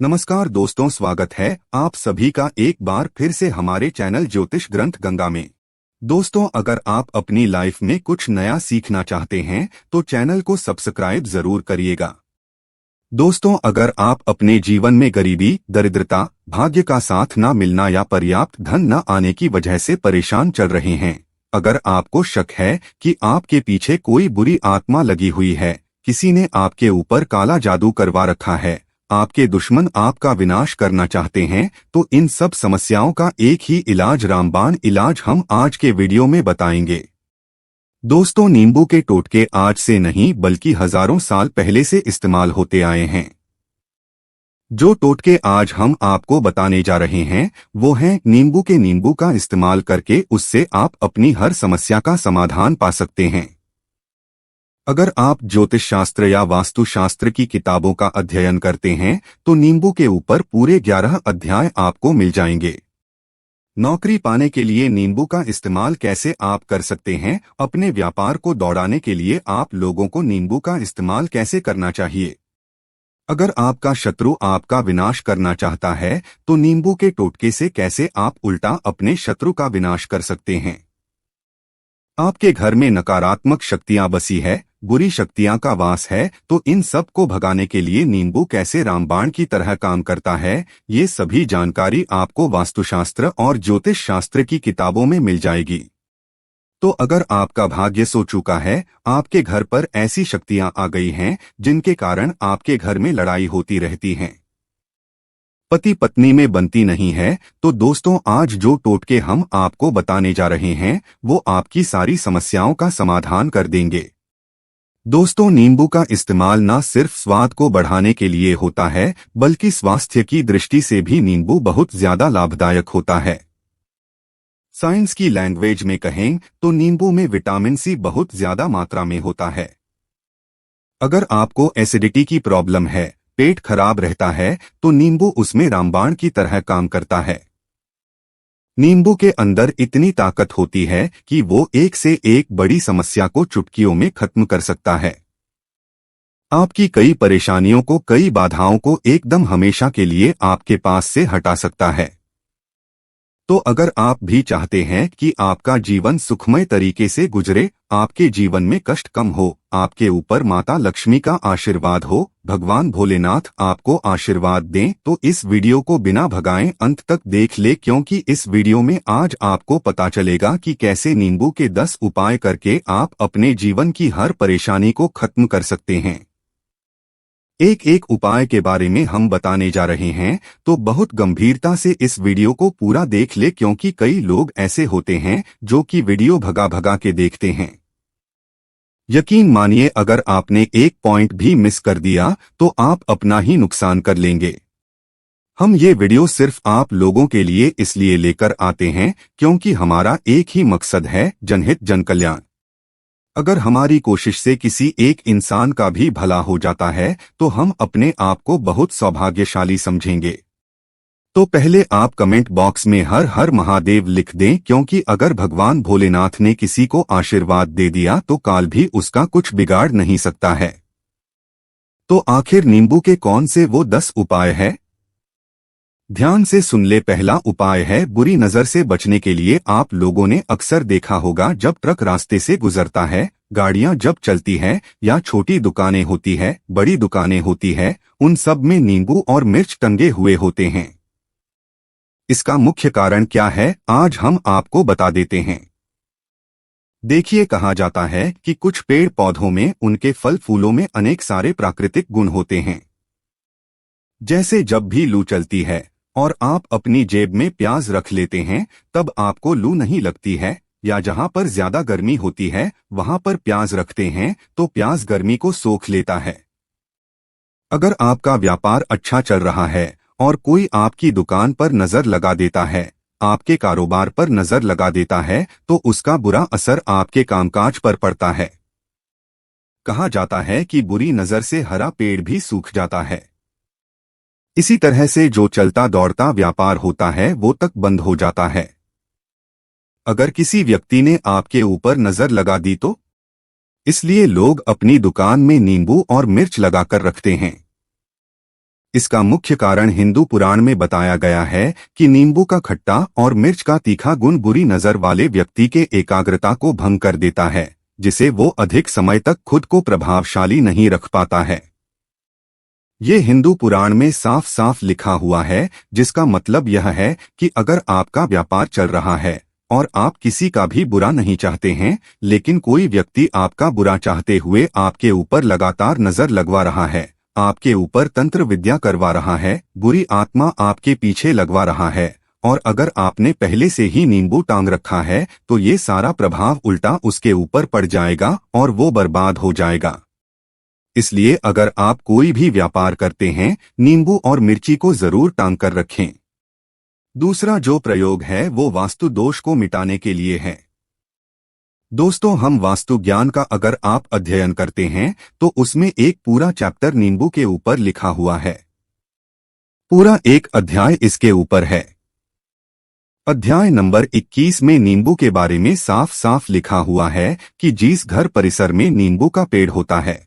नमस्कार दोस्तों, स्वागत है आप सभी का एक बार फिर से हमारे चैनल ज्योतिष ग्रंथ गंगा में। दोस्तों, अगर आप अपनी लाइफ में कुछ नया सीखना चाहते हैं तो चैनल को सब्सक्राइब जरूर करिएगा। दोस्तों, अगर आप अपने जीवन में गरीबी, दरिद्रता, भाग्य का साथ न मिलना या पर्याप्त धन न आने की वजह से परेशान चल रहे हैं, अगर आपको शक है कि आपके पीछे कोई बुरी आत्मा लगी हुई है, किसी ने आपके ऊपर काला जादू करवा रखा है, आपके दुश्मन आपका विनाश करना चाहते हैं, तो इन सब समस्याओं का एक ही इलाज, रामबाण इलाज हम आज के वीडियो में बताएंगे। दोस्तों, नींबू के टोटके आज से नहीं बल्कि हजारों साल पहले से इस्तेमाल होते आए हैं। जो टोटके आज हम आपको बताने जा रहे हैं वो हैं नींबू का इस्तेमाल करके उससे आप अपनी हर समस्या का समाधान पा सकते हैं। अगर आप ज्योतिष शास्त्र या वास्तु शास्त्र की किताबों का अध्ययन करते हैं तो नींबू के ऊपर पूरे 11 अध्याय आपको मिल जाएंगे। नौकरी पाने के लिए नींबू का इस्तेमाल कैसे आप कर सकते हैं, अपने व्यापार को दौड़ाने के लिए आप लोगों को नींबू का इस्तेमाल कैसे करना चाहिए, अगर आपका शत्रु आपका विनाश करना चाहता है तो नींबू के टोटके से कैसे आप उल्टा अपने शत्रु का विनाश कर सकते हैं। आपके घर में नकारात्मक शक्तियां बसी है, बुरी शक्तियां का वास है, तो इन सब को भगाने के लिए नींबू कैसे रामबाण की तरह काम करता है, ये सभी जानकारी आपको वास्तुशास्त्र और ज्योतिष शास्त्र की किताबों में मिल जाएगी। तो अगर आपका भाग्य सो चुका है, आपके घर पर ऐसी शक्तियां आ गई हैं जिनके कारण आपके घर में लड़ाई होती रहती है, पति पत्नी में बनती नहीं है, तो दोस्तों आज जो टोटके हम आपको बताने जा रहे हैं वो आपकी सारी समस्याओं का समाधान कर देंगे। दोस्तों, नींबू का इस्तेमाल न सिर्फ स्वाद को बढ़ाने के लिए होता है बल्कि स्वास्थ्य की दृष्टि से भी नींबू बहुत ज्यादा लाभदायक होता है। साइंस की लैंग्वेज में कहें तो नींबू में विटामिन सी बहुत ज्यादा मात्रा में होता है। अगर आपको एसिडिटी की प्रॉब्लम है, पेट खराब रहता है, तो नींबू उसमें रामबाण की तरह काम करता है। नींबू के अंदर इतनी ताकत होती है कि वो एक से एक बड़ी समस्या को चुटकियों में खत्म कर सकता है। आपकी कई परेशानियों को, कई बाधाओं को एकदम हमेशा के लिए आपके पास से हटा सकता है। तो अगर आप भी चाहते हैं कि आपका जीवन सुखमय तरीके से गुजरे, आपके जीवन में कष्ट कम हो, आपके ऊपर माता लक्ष्मी का आशीर्वाद हो, भगवान भोलेनाथ आपको आशीर्वाद दें, तो इस वीडियो को बिना भगाएं अंत तक देख ले, क्योंकि इस वीडियो में आज आपको पता चलेगा कि कैसे नींबू के 10 उपाय करके आप अपने जीवन की हर परेशानी को खत्म कर सकते हैं। एक एक उपाय के बारे में हम बताने जा रहे हैं, तो बहुत गंभीरता से इस वीडियो को पूरा देख ले, क्योंकि कई लोग ऐसे होते हैं जो कि वीडियो भगा भगा के देखते हैं। यकीन मानिए, अगर आपने एक पॉइंट भी मिस कर दिया तो आप अपना ही नुकसान कर लेंगे। हम ये वीडियो सिर्फ आप लोगों के लिए इसलिए लेकर आते हैं क्योंकि हमारा एक ही मकसद है, जनहित जन कल्याण। अगर हमारी कोशिश से किसी एक इंसान का भी भला हो जाता है तो हम अपने आप को बहुत सौभाग्यशाली समझेंगे। तो पहले आप कमेंट बॉक्स में हर हर महादेव लिख दें, क्योंकि अगर भगवान भोलेनाथ ने किसी को आशीर्वाद दे दिया तो काल भी उसका कुछ बिगाड़ नहीं सकता है। तो आखिर नींबू के कौन से वो 10 उपाय है, ध्यान से सुन ले। पहला उपाय है बुरी नजर से बचने के लिए। आप लोगों ने अक्सर देखा होगा, जब ट्रक रास्ते से गुजरता है, गाड़ियां जब चलती है, या छोटी दुकानें होती है, बड़ी दुकानें होती है, उन सब में नींबू और मिर्च टंगे हुए होते हैं। इसका मुख्य कारण क्या है, आज हम आपको बता देते हैं। देखिए, कहा जाता है कि कुछ पेड़ पौधों में, उनके फल फूलों में अनेक सारे प्राकृतिक गुण होते हैं। जैसे जब भी लू चलती है और आप अपनी जेब में प्याज रख लेते हैं, तब आपको लू नहीं लगती है, या जहां पर ज्यादा गर्मी होती है वहां पर प्याज रखते हैं तो प्याज गर्मी को सोख लेता है। अगर आपका व्यापार अच्छा चल रहा है और कोई आपकी दुकान पर नजर लगा देता है, आपके कारोबार पर नजर लगा देता है, तो उसका बुरा असर आपके कामकाज पर पड़ता है। कहा जाता है कि बुरी नजर से हरा पेड़ भी सूख जाता है। इसी तरह से जो चलता दौड़ता व्यापार होता है वो तक बंद हो जाता है। अगर किसी व्यक्ति ने आपके ऊपर नजर लगा दी तो इसलिए लोग अपनी दुकान में नींबू और मिर्च लगाकर रखते हैं। इसका मुख्य कारण हिंदू पुराण में बताया गया है कि नींबू का खट्टा और मिर्च का तीखा गुण बुरी नजर वाले व्यक्ति के एकाग्रता को भंग कर देता है, जिसे वो अधिक समय तक खुद को प्रभावशाली नहीं रख पाता है। ये हिंदू पुराण में साफ साफ लिखा हुआ है, जिसका मतलब यह है कि अगर आपका व्यापार चल रहा है और आप किसी का भी बुरा नहीं चाहते हैं, लेकिन कोई व्यक्ति आपका बुरा चाहते हुए आपके ऊपर लगातार नजर लगवा रहा है, आपके ऊपर तंत्र विद्या करवा रहा है, बुरी आत्मा आपके पीछे लगवा रहा है, और अगर आपने पहले से ही नींबू टांग रखा है तो ये सारा प्रभाव उल्टा उसके ऊपर पड़ जाएगा और वो बर्बाद हो जाएगा। इसलिए अगर आप कोई भी व्यापार करते हैं, नींबू और मिर्ची को जरूर टांग कर रखें। दूसरा जो प्रयोग है वो वास्तु दोष को मिटाने के लिए है। दोस्तों, हम वास्तु ज्ञान का अगर आप अध्ययन करते हैं तो उसमें एक पूरा चैप्टर नींबू के ऊपर लिखा हुआ है। पूरा एक अध्याय इसके ऊपर है। अध्याय नंबर 21 में नींबू के बारे में साफ साफ लिखा हुआ है कि जिस घर परिसर में नींबू का पेड़ होता है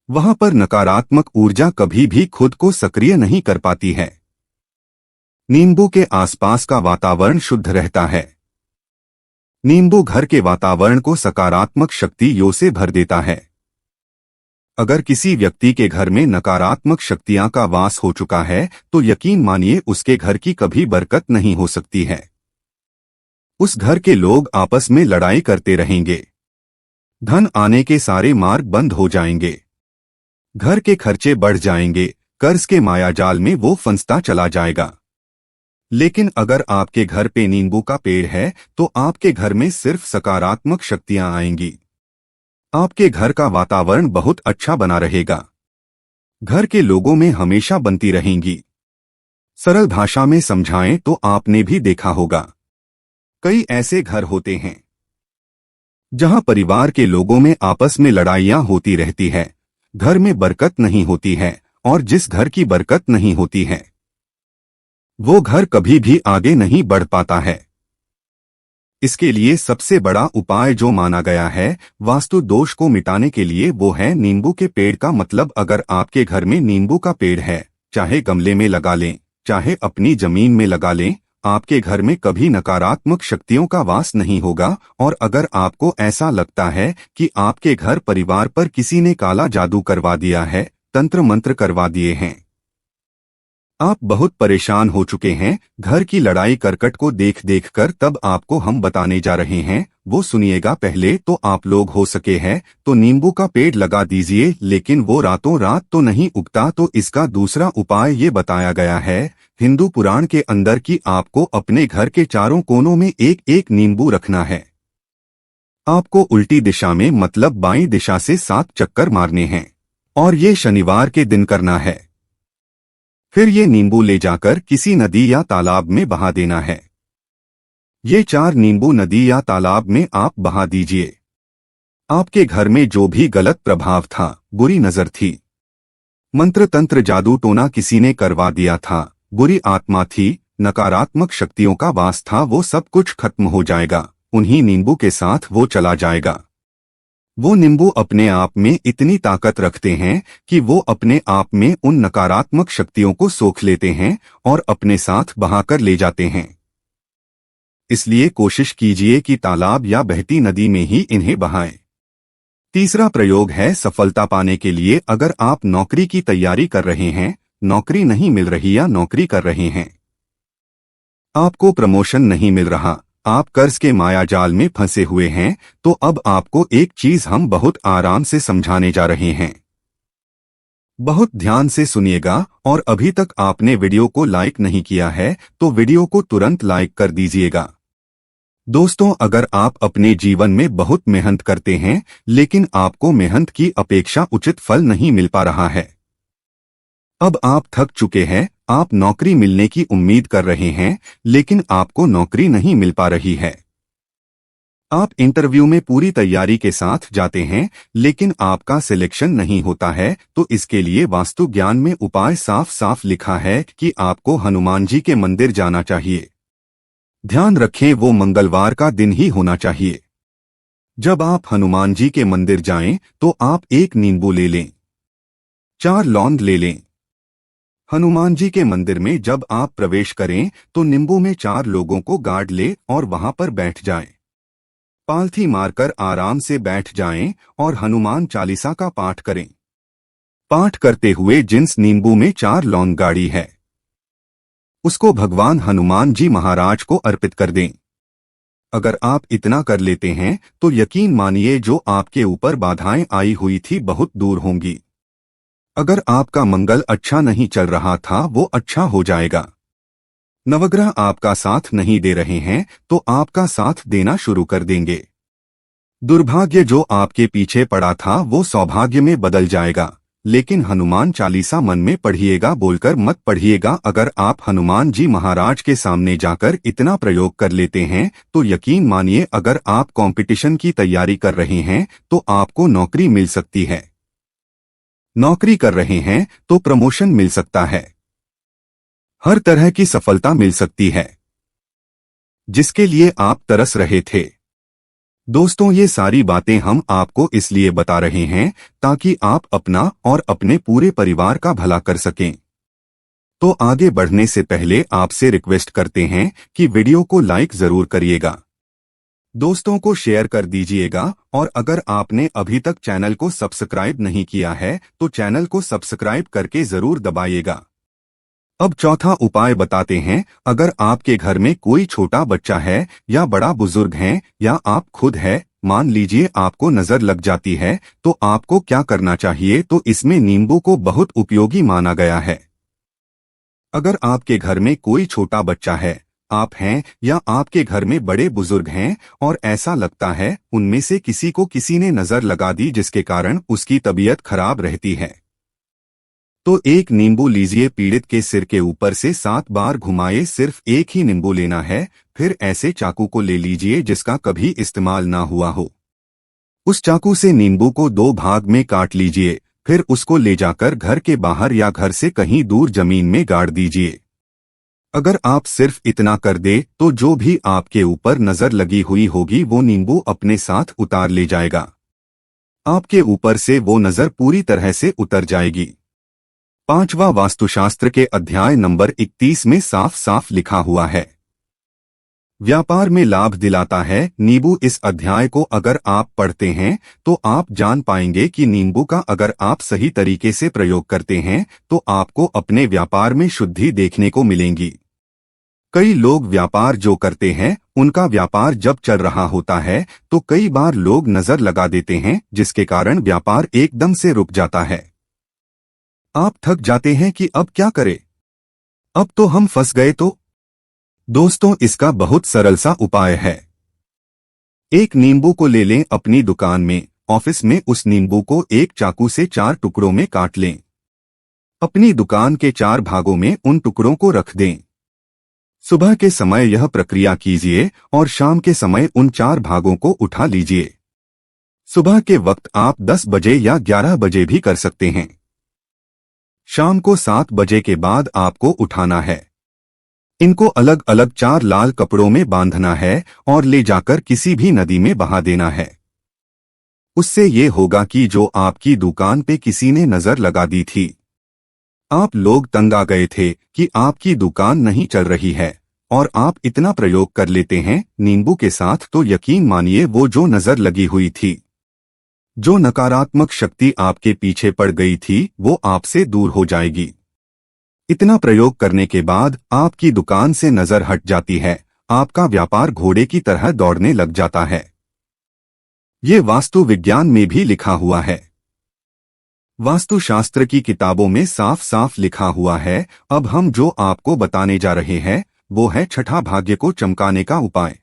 वहां पर नकारात्मक ऊर्जा कभी भी खुद को सक्रिय नहीं कर पाती है। नींबू के आसपास का वातावरण शुद्ध रहता है। नींबू घर के वातावरण को सकारात्मक शक्तियों से भर देता है। अगर किसी व्यक्ति के घर में नकारात्मक शक्तियां का वास हो चुका है तो यकीन मानिए उसके घर की कभी बरकत नहीं हो सकती है। उस घर के लोग आपस में लड़ाई करते रहेंगे। धन आने के सारे मार्ग बंद हो जाएंगे। घर के खर्चे बढ़ जाएंगे। कर्ज के मायाजाल में वो फंसता चला जाएगा। लेकिन अगर आपके घर पे नींबू का पेड़ है तो आपके घर में सिर्फ सकारात्मक शक्तियां आएंगी। आपके घर का वातावरण बहुत अच्छा बना रहेगा। घर के लोगों में हमेशा बनती रहेंगी। सरल भाषा में समझाएं तो आपने भी देखा होगा, कई ऐसे घर होते हैं जहां परिवार के लोगों में आपस में लड़ाइयां होती रहती है, घर में बरकत नहीं होती है, और जिस घर की बरकत नहीं होती है वो घर कभी भी आगे नहीं बढ़ पाता है। इसके लिए सबसे बड़ा उपाय जो माना गया है वास्तु दोष को मिटाने के लिए वो है नींबू के पेड़ का मतलब अगर आपके घर में नींबू का पेड़ है, चाहे गमले में लगा लें, चाहे अपनी जमीन में लगा लें, आपके घर में कभी नकारात्मक शक्तियों का वास नहीं होगा। और अगर आपको ऐसा लगता है कि आपके घर परिवार पर किसी ने काला जादू करवा दिया है, तंत्र मंत्र करवा दिए हैं, आप बहुत परेशान हो चुके हैं घर की लड़ाई करकट को देख देख कर, तब आपको हम बताने जा रहे हैं वो सुनिएगा। पहले तो आप लोग हो सके हैं तो नींबू का पेड़ लगा दीजिए, लेकिन वो रातों रात तो नहीं उगता, तो इसका दूसरा उपाय ये बताया गया है हिंदू पुराण के अंदर कि आपको अपने घर के चारों कोनों में एक एक नींबू रखना है। आपको उल्टी दिशा में मतलब बाईं दिशा से 7 चक्कर मारने हैं और ये शनिवार के दिन करना है। फिर ये नींबू ले जाकर किसी नदी या तालाब में बहा देना है। ये 4 नींबू नदी या तालाब में आप बहा दीजिए। आपके घर में जो भी गलत प्रभाव था, बुरी नजर थी, मंत्र तंत्र जादू टोना किसी ने करवा दिया था, बुरी आत्मा थी, नकारात्मक शक्तियों का वास था, वो सब कुछ खत्म हो जाएगा। उन्हीं नींबू के साथ वो चला जाएगा। वो नींबू अपने आप में इतनी ताकत रखते हैं कि वो अपने आप में उन नकारात्मक शक्तियों को सोख लेते हैं और अपने साथ बहाकर ले जाते हैं। इसलिए कोशिश कीजिए कि तालाब या बहती नदी में ही इन्हें बहाएं। तीसरा प्रयोग है सफलता पाने के लिए। अगर आप नौकरी की तैयारी कर रहे हैं, नौकरी नहीं मिल रही या नौकरी कर रहे हैं, आपको प्रमोशन नहीं मिल रहा, आप कर्ज के मायाजाल में फंसे हुए हैं, तो अब आपको एक चीज हम बहुत आराम से समझाने जा रहे हैं। बहुत ध्यान से सुनिएगा, और अभी तक आपने वीडियो को लाइक नहीं किया है तो वीडियो को तुरंत लाइक कर दीजिएगा। दोस्तों, अगर आप अपने जीवन में बहुत मेहनत करते हैं लेकिन आपको मेहनत की अपेक्षा उचित फल नहीं मिल पा रहा है, अब आप थक चुके हैं, आप नौकरी मिलने की उम्मीद कर रहे हैं लेकिन आपको नौकरी नहीं मिल पा रही है, आप इंटरव्यू में पूरी तैयारी के साथ जाते हैं लेकिन आपका सिलेक्शन नहीं होता है, तो इसके लिए वास्तु ज्ञान में उपाय साफ साफ लिखा है कि आपको हनुमान जी के मंदिर जाना चाहिए। ध्यान रखें वो मंगलवार का दिन ही होना चाहिए। जब आप हनुमान जी के मंदिर जाएं तो आप 1 नींबू ले लें, 4 लौंग ले लें, हनुमान जी के मंदिर में जब आप प्रवेश करें तो नींबू में 4 लोगों को गाड़ ले और वहां पर बैठ जाएं। पालथी मारकर आराम से बैठ जाएं और हनुमान चालीसा का पाठ करें। पाठ करते हुए जिस नींबू में 4 लौंग गाड़ी है उसको भगवान हनुमान जी महाराज को अर्पित कर दें। अगर आप इतना कर लेते हैं तो यकीन मानिए जो आपके ऊपर बाधाएं आई हुई थी बहुत दूर होंगी। अगर आपका मंगल अच्छा नहीं चल रहा था वो अच्छा हो जाएगा। नवग्रह आपका साथ नहीं दे रहे हैं तो आपका साथ देना शुरू कर देंगे। दुर्भाग्य जो आपके पीछे पड़ा था वो सौभाग्य में बदल जाएगा। लेकिन हनुमान चालीसा मन में पढ़िएगा बोलकर मत पढ़िएगा। अगर आप हनुमान जी महाराज के सामने जाकर इतना प्रयोग कर लेते हैं तो यकीन मानिए अगर आप कंपटीशन की तैयारी कर रहे हैं तो आपको नौकरी मिल सकती है। नौकरी कर रहे हैं तो प्रमोशन मिल सकता है। हर तरह की सफलता मिल सकती है जिसके लिए आप तरस रहे थे। दोस्तों ये सारी बातें हम आपको इसलिए बता रहे हैं ताकि आप अपना और अपने पूरे परिवार का भला कर सकें। तो आगे बढ़ने से पहले आपसे रिक्वेस्ट करते हैं कि वीडियो को लाइक जरूर करिएगा, दोस्तों को शेयर कर दीजिएगा और अगर आपने अभी तक चैनल को सब्सक्राइब नहीं किया है तो चैनल को सब्सक्राइब करके जरूर दबाइएगा। अब चौथा उपाय बताते हैं। अगर आपके घर में कोई छोटा बच्चा है या बड़ा बुजुर्ग है या आप खुद है, मान लीजिए आपको नजर लग जाती है तो आपको क्या करना चाहिए। तो इसमें नींबू को बहुत उपयोगी माना गया है। अगर आपके घर में कोई छोटा बच्चा है, आप हैं या आपके घर में बड़े बुजुर्ग हैं और ऐसा लगता है उनमें से किसी को किसी ने नजर लगा दी जिसके कारण उसकी तबीयत खराब रहती है, तो एक नींबू लीजिए, पीड़ित के सिर के ऊपर से 7 बार घुमाए। सिर्फ एक ही नींबू लेना है। फिर ऐसे चाकू को ले लीजिए जिसका कभी इस्तेमाल ना हुआ हो। उस चाकू से नींबू को 2 भाग में काट लीजिए। फिर उसको ले जाकर घर के बाहर या घर से कहीं दूर जमीन में गाड़ दीजिए। अगर आप सिर्फ इतना कर दे तो जो भी आपके ऊपर नजर लगी हुई होगी वो नींबू अपने साथ उतार ले जाएगा। आपके ऊपर से वो नजर पूरी तरह से उतर जाएगी। 5वां वास्तुशास्त्र के अध्याय नंबर 31 में साफ साफ लिखा हुआ है, व्यापार में लाभ दिलाता है नींबू। इस अध्याय को अगर आप पढ़ते हैं तो आप जान पाएंगे कि नींबू का अगर आप सही तरीके से प्रयोग करते हैं तो आपको अपने व्यापार में शुद्धि देखने को मिलेंगी। कई लोग व्यापार जो करते हैं उनका व्यापार जब चल रहा होता है तो कई बार लोग नजर लगा देते हैं जिसके कारण व्यापार एकदम से रुक जाता है। आप थक जाते हैं कि अब क्या करें, अब तो हम फंस गए। तो दोस्तों इसका बहुत सरल सा उपाय है। एक नींबू को ले लें, अपनी दुकान में, ऑफिस में उस नींबू को एक चाकू से 4 टुकड़ों में काट लें। अपनी दुकान के 4 भागों में उन टुकड़ों को रख दें। सुबह के समय यह प्रक्रिया कीजिए और शाम के समय उन 4 भागों को उठा लीजिए। सुबह के वक्त आप 10 बजे या 11 बजे भी कर सकते हैं। शाम को 7 बजे के बाद आपको उठाना है। इनको अलग अलग 4 लाल कपड़ों में बांधना है और ले जाकर किसी भी नदी में बहा देना है। उससे ये होगा कि जो आपकी दुकान पे किसी ने नजर लगा दी थी, आप लोग तंग आ गए थे कि आपकी दुकान नहीं चल रही है और आप इतना प्रयोग कर लेते हैं नींबू के साथ, तो यकीन मानिए वो जो नजर लगी हुई थी, जो नकारात्मक शक्ति आपके पीछे पड़ गई थी, वो आपसे दूर हो जाएगी। इतना प्रयोग करने के बाद आपकी दुकान से नजर हट जाती है। आपका व्यापार घोड़े की तरह दौड़ने लग जाता है। ये वास्तु विज्ञान में भी लिखा हुआ है। वास्तुशास्त्र की किताबों में साफ साफ लिखा हुआ है। अब हम जो आपको बताने जा रहे हैं वो है छठा भाग्य को चमकाने का उपाय।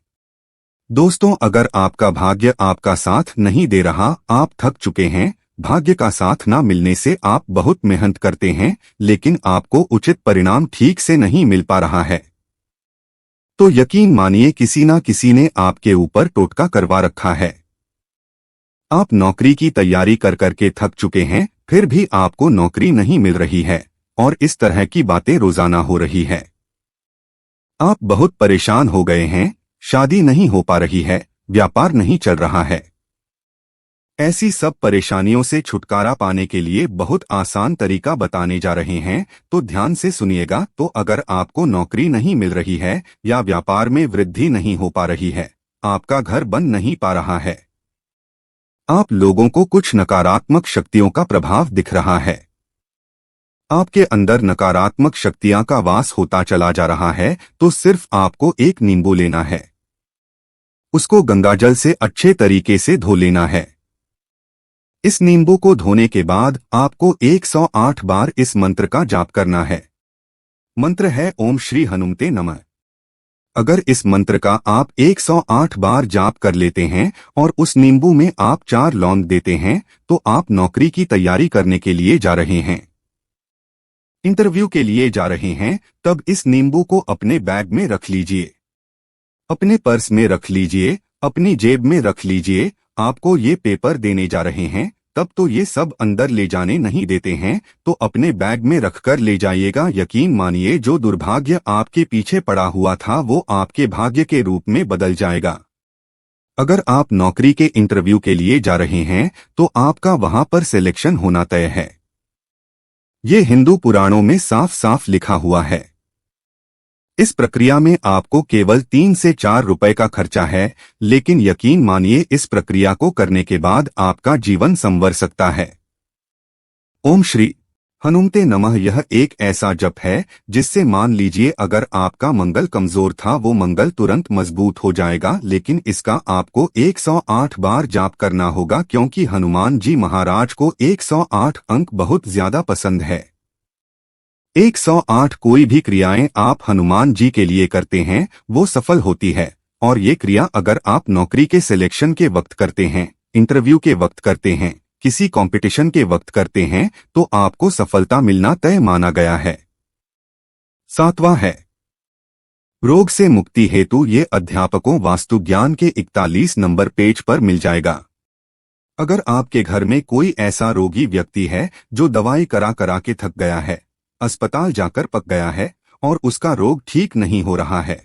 दोस्तों अगर आपका भाग्य आपका साथ नहीं दे रहा, आप थक चुके हैं, भाग्य का साथ ना मिलने से आप बहुत मेहनत करते हैं लेकिन आपको उचित परिणाम ठीक से नहीं मिल पा रहा है, तो यकीन मानिए किसी ना किसी ने आपके ऊपर टोटका करवा रखा है। आप नौकरी की तैयारी कर करके थक चुके हैं, फिर भी आपको नौकरी नहीं मिल रही है और इस तरह की बातें रोजाना हो रही है। आप बहुत परेशान हो गए हैं, शादी नहीं हो पा रही है, व्यापार नहीं चल रहा है। ऐसी सब परेशानियों से छुटकारा पाने के लिए बहुत आसान तरीका बताने जा रहे हैं, तो ध्यान से सुनिएगा। तो अगर आपको नौकरी नहीं मिल रही है या व्यापार में वृद्धि नहीं हो पा रही है, आपका घर बन नहीं पा रहा है, आप लोगों को कुछ नकारात्मक शक्तियों का प्रभाव दिख रहा है, आपके अंदर नकारात्मक शक्तियां का वास होता चला जा रहा है, तो सिर्फ आपको एक नींबू लेना है, उसको गंगाजल से अच्छे तरीके से धो लेना है। इस नींबू को धोने के बाद आपको 108 बार इस मंत्र का जाप करना है। मंत्र है ओम श्री हनुमते नमः। अगर इस मंत्र का आप 108 बार जाप कर लेते हैं और उस नींबू में आप 4 लौंग देते हैं, तो आप नौकरी की तैयारी करने के लिए जा रहे हैं, इंटरव्यू के लिए जा रहे हैं, तब इस नींबू को अपने बैग में रख लीजिए, अपने पर्स में रख लीजिए, अपनी जेब में रख लीजिए। आपको ये पेपर देने जा रहे हैं, तब तो ये सब अंदर ले जाने नहीं देते हैं, तो अपने बैग में रखकर ले जाइएगा। यकीन मानिए, जो दुर्भाग्य आपके पीछे पड़ा हुआ था वो आपके भाग्य के रूप में बदल जाएगा। अगर आप नौकरी के इंटरव्यू के लिए जा रहे हैं, तो आपका वहां पर सिलेक्शन होना तय है। ये हिंदू पुराणों में साफ साफ लिखा हुआ है। इस प्रक्रिया में आपको केवल 3 से 4 रुपए का खर्चा है, लेकिन यकीन मानिए, इस प्रक्रिया को करने के बाद आपका जीवन संवर सकता है। ओम श्री हनुमते नमः यह एक ऐसा जप है जिससे मान लीजिए अगर आपका मंगल कमजोर था, वो मंगल तुरंत मजबूत हो जाएगा। लेकिन इसका आपको 108 बार जाप करना होगा, क्योंकि हनुमान जी महाराज को 108 अंक बहुत ज्यादा पसंद है। 108 कोई भी क्रियाएं आप हनुमान जी के लिए करते हैं वो सफल होती है। और ये क्रिया अगर आप नौकरी के सिलेक्शन के वक्त करते हैं, इंटरव्यू के वक्त करते हैं, किसी कंपटीशन के वक्त करते हैं, तो आपको सफलता मिलना तय माना गया है। 7वां है रोग से मुक्ति हेतु। ये अध्यापकों वास्तु ज्ञान के 41 नंबर पेज पर मिल जाएगा। अगर आपके घर में कोई ऐसा रोगी व्यक्ति है जो दवाई करा करा के थक गया है, अस्पताल जाकर पक गया है और उसका रोग ठीक नहीं हो रहा है,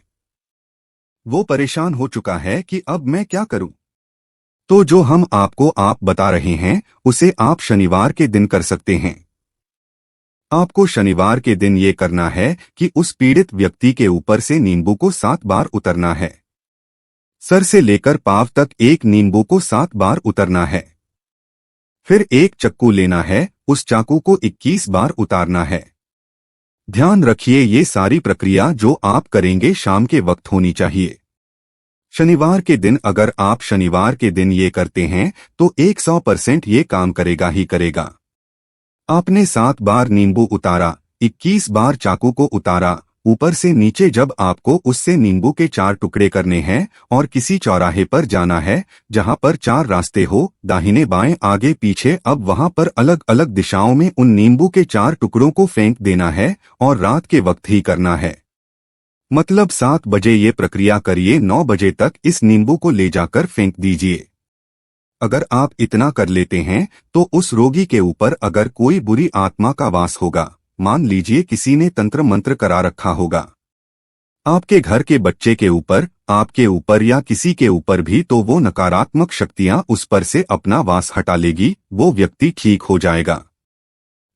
वो परेशान हो चुका है कि अब मैं क्या करूं, तो जो हम आपको आप बता रहे हैं उसे आप शनिवार के दिन कर सकते हैं। आपको शनिवार के दिन ये करना है कि उस पीड़ित व्यक्ति के ऊपर से नींबू को 7 बार उतरना है। सर से लेकर पांव तक एक नींबू को 7 बार उतरना है। फिर एक चाकू लेना है, उस चाकू को 21 बार उतारना है। ध्यान रखिए, ये सारी प्रक्रिया जो आप करेंगे शाम के वक्त होनी चाहिए। शनिवार के दिन अगर आप शनिवार के दिन ये करते हैं तो 100% ये काम करेगा ही करेगा। आपने 7 बार नींबू उतारा, 21 बार चाकू को उतारा, ऊपर से नीचे जब आपको उससे नींबू के 4 टुकड़े करने हैं और किसी चौराहे पर जाना है जहां पर 4 रास्ते हो, दाहिने बाएं आगे पीछे, अब वहां पर अलग अलग दिशाओं में उन नींबू के 4 टुकड़ों को फेंक देना है और रात के वक्त ही करना है। मतलब 7 बजे ये प्रक्रिया करिए, 9 बजे तक इस नींबू को ले जाकर फेंक दीजिए। अगर आप इतना कर लेते हैं तो उस रोगी के ऊपर अगर कोई बुरी आत्मा का वास होगा, मान लीजिए किसी ने तंत्र मंत्र करा रखा होगा, आपके घर के बच्चे के ऊपर, आपके ऊपर या किसी के ऊपर भी, तो वो नकारात्मक शक्तियां उस पर से अपना वास हटा लेगी, वो व्यक्ति ठीक हो जाएगा।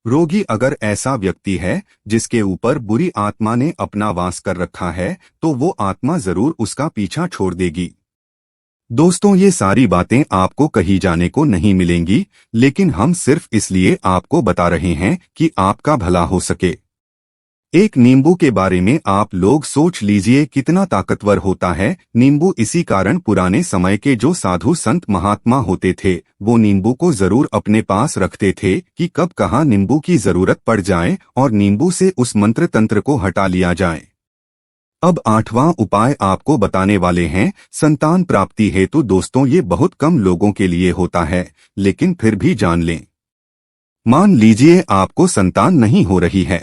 रोगी अगर ऐसा व्यक्ति है जिसके ऊपर बुरी आत्मा ने अपना वास कर रखा है, तो वो आत्मा जरूर उसका पीछा छोड़ देगी। दोस्तों, ये सारी बातें आपको कहीं जाने को नहीं मिलेंगी, लेकिन हम सिर्फ इसलिए आपको बता रहे हैं कि आपका भला हो सके। एक नींबू के बारे में आप लोग सोच लीजिए कितना ताकतवर होता है नींबू। इसी कारण पुराने समय के जो साधु संत महात्मा होते थे, वो नींबू को जरूर अपने पास रखते थे कि कब कहाँ नींबू की जरूरत पड़ जाए और नींबू से उस मंत्र तंत्र को हटा लिया जाए। अब 8वां उपाय आपको बताने वाले हैं, संतान प्राप्ति हेतु। दोस्तों, ये बहुत कम लोगों के लिए होता है, लेकिन फिर भी जान लें। मान लीजिए आपको संतान नहीं हो रही है,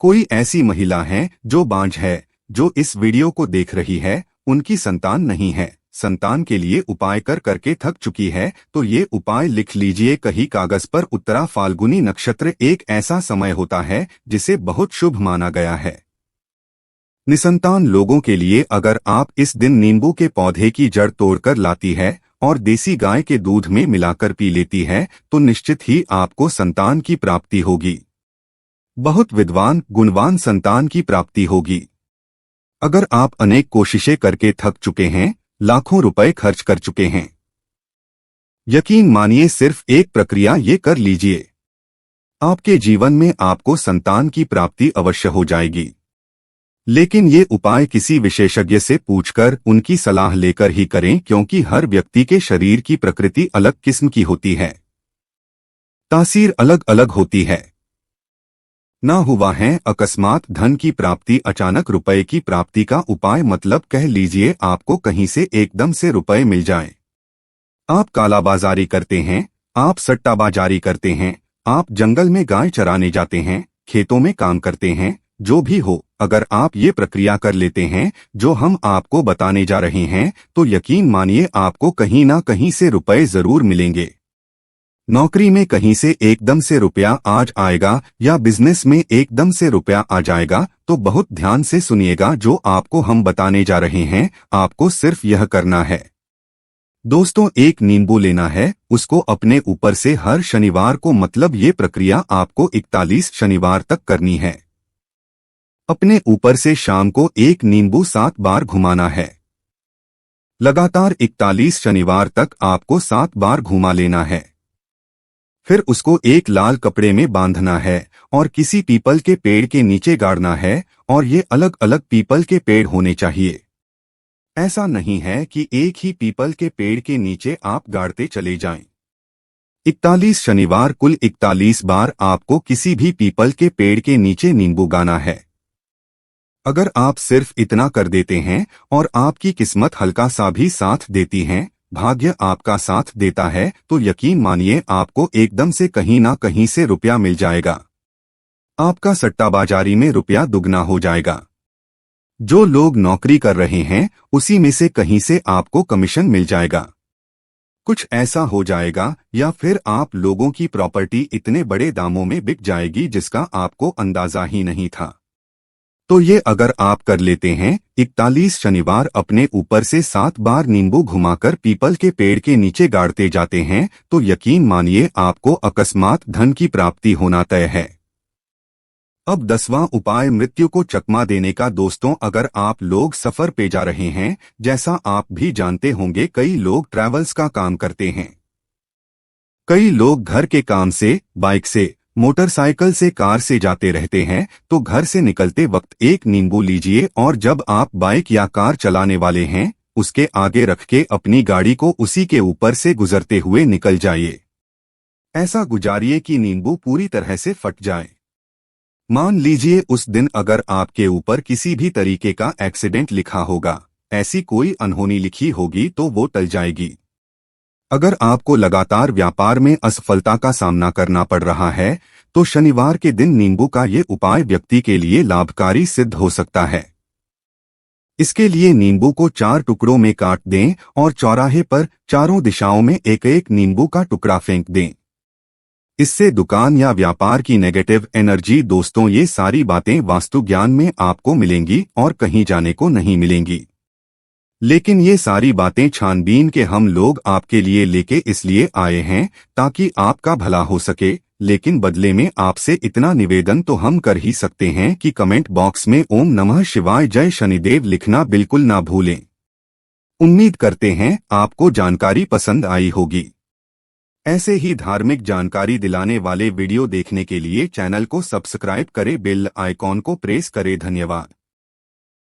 कोई ऐसी महिला है जो बांझ है, जो इस वीडियो को देख रही है, उनकी संतान नहीं है, संतान के लिए उपाय कर करके थक चुकी है, तो ये उपाय लिख लीजिए कहीं कागज पर। उत्तरा फाल्गुनी नक्षत्र एक ऐसा समय होता है जिसे बहुत शुभ माना गया है। निसंतान लोगों के लिए अगर आप इस दिन नींबू के पौधे की जड़ तोड़कर लाती है और देसी गाय के दूध में मिलाकर पी लेती है तो निश्चित ही आपको संतान की प्राप्ति होगी। बहुत विद्वान गुणवान संतान की प्राप्ति होगी। अगर आप अनेक कोशिशें करके थक चुके हैं, लाखों रुपए खर्च कर चुके हैं, यकीन मानिए सिर्फ एक प्रक्रिया ये कर लीजिए, आपके जीवन में आपको संतान की प्राप्ति अवश्य हो जाएगी। लेकिन ये उपाय किसी विशेषज्ञ से पूछकर उनकी सलाह लेकर ही करें, क्योंकि हर व्यक्ति के शरीर की प्रकृति अलग किस्म की होती है, तासीर अलग अलग होती है। ना हुआ है अकस्मात धन की प्राप्ति, अचानक रुपए की प्राप्ति का उपाय, मतलब कह लीजिए आपको कहीं से एकदम से रुपए मिल जाएं। आप कालाबाजारी करते हैं, आप सट्टाबाजारी करते हैं, आप जंगल में गाय चराने जाते हैं, खेतों में काम करते हैं, जो भी हो, अगर आप ये प्रक्रिया कर लेते हैं जो हम आपको बताने जा रहे हैं तो यकीन मानिए आपको कहीं ना कहीं से रुपए जरूर मिलेंगे। नौकरी में कहीं से एकदम से रुपया आज आएगा या बिजनेस में एकदम से रुपया आ जाएगा, तो बहुत ध्यान से सुनिएगा जो आपको हम बताने जा रहे हैं। आपको सिर्फ यह करना है दोस्तों, एक नींबू लेना है, उसको अपने ऊपर से हर शनिवार को, मतलब ये प्रक्रिया आपको 41 शनिवार तक करनी है। अपने ऊपर से शाम को एक नींबू 7 बार घुमाना है। लगातार 41 शनिवार तक आपको 7 बार घुमा लेना है। फिर उसको एक लाल कपड़े में बांधना है और किसी पीपल के पेड़ के नीचे गाड़ना है, और ये अलग अलग पीपल के पेड़ होने चाहिए। ऐसा नहीं है कि एक ही पीपल के पेड़ के नीचे आप गाड़ते चले जाएं। 41 शनिवार कुल 41 बार आपको किसी भी पीपल के पेड़ के नीचे नींबू गाना है। अगर आप सिर्फ इतना कर देते हैं और आपकी किस्मत हल्का सा भी साथ देती है, भाग्य आपका साथ देता है, तो यकीन मानिए आपको एकदम से कहीं ना कहीं से रुपया मिल जाएगा। आपका सट्टाबाजारी में रुपया दुगना हो जाएगा। जो लोग नौकरी कर रहे हैं उसी में से कहीं से आपको कमीशन मिल जाएगा। कुछ ऐसा हो जाएगा, या फिर आप लोगों की प्रॉपर्टी इतने बड़े दामों में बिक जाएगी जिसका आपको अंदाजा ही नहीं था। तो ये अगर आप कर लेते हैं, 41 शनिवार अपने ऊपर से 7 बार नींबू घुमाकर पीपल के पेड़ के नीचे गाड़ते जाते हैं, तो यकीन मानिए आपको अकस्मात धन की प्राप्ति होना तय है। अब 10वां उपाय मृत्यु को चकमा देने का। दोस्तों, अगर आप लोग सफर पे जा रहे हैं, जैसा आप भी जानते होंगे कई लोग ट्रैवल्स का काम करते हैं, कई लोग घर के काम से, बाइक से, मोटरसाइकिल से, कार से जाते रहते हैं, तो घर से निकलते वक्त एक नींबू लीजिए और जब आप बाइक या कार चलाने वाले हैं उसके आगे रख के अपनी गाड़ी को उसी के ऊपर से गुजरते हुए निकल जाइए। ऐसा गुजारिए कि नींबू पूरी तरह से फट जाए। मान लीजिए उस दिन अगर आपके ऊपर किसी भी तरीके का एक्सीडेंट लिखा होगा, ऐसी कोई अनहोनी लिखी होगी, तो वो टल जाएगी। अगर आपको लगातार व्यापार में असफलता का सामना करना पड़ रहा है तो शनिवार के दिन नींबू का ये उपाय व्यक्ति के लिए लाभकारी सिद्ध हो सकता है। इसके लिए नींबू को 4 टुकड़ों में काट दें और चौराहे पर चारों दिशाओं में एक एक नींबू का टुकड़ा फेंक दें। इससे दुकान या व्यापार की नेगेटिव एनर्जी, दोस्तों ये सारी बातें वास्तु ज्ञान में आपको मिलेंगी और कहीं जाने को नहीं मिलेंगी। लेकिन ये सारी बातें छानबीन के हम लोग आपके लिए लेके इसलिए आए हैं ताकि आपका भला हो सके। लेकिन बदले में आपसे इतना निवेदन तो हम कर ही सकते हैं कि कमेंट बॉक्स में ओम नमः शिवाय जय शनिदेव लिखना बिल्कुल ना भूलें। उम्मीद करते हैं आपको जानकारी पसंद आई होगी। ऐसे ही धार्मिक जानकारी दिलाने वाले वीडियो देखने के लिए चैनल को सब्सक्राइब करें, बेल आइकॉन को प्रेस करें। धन्यवाद।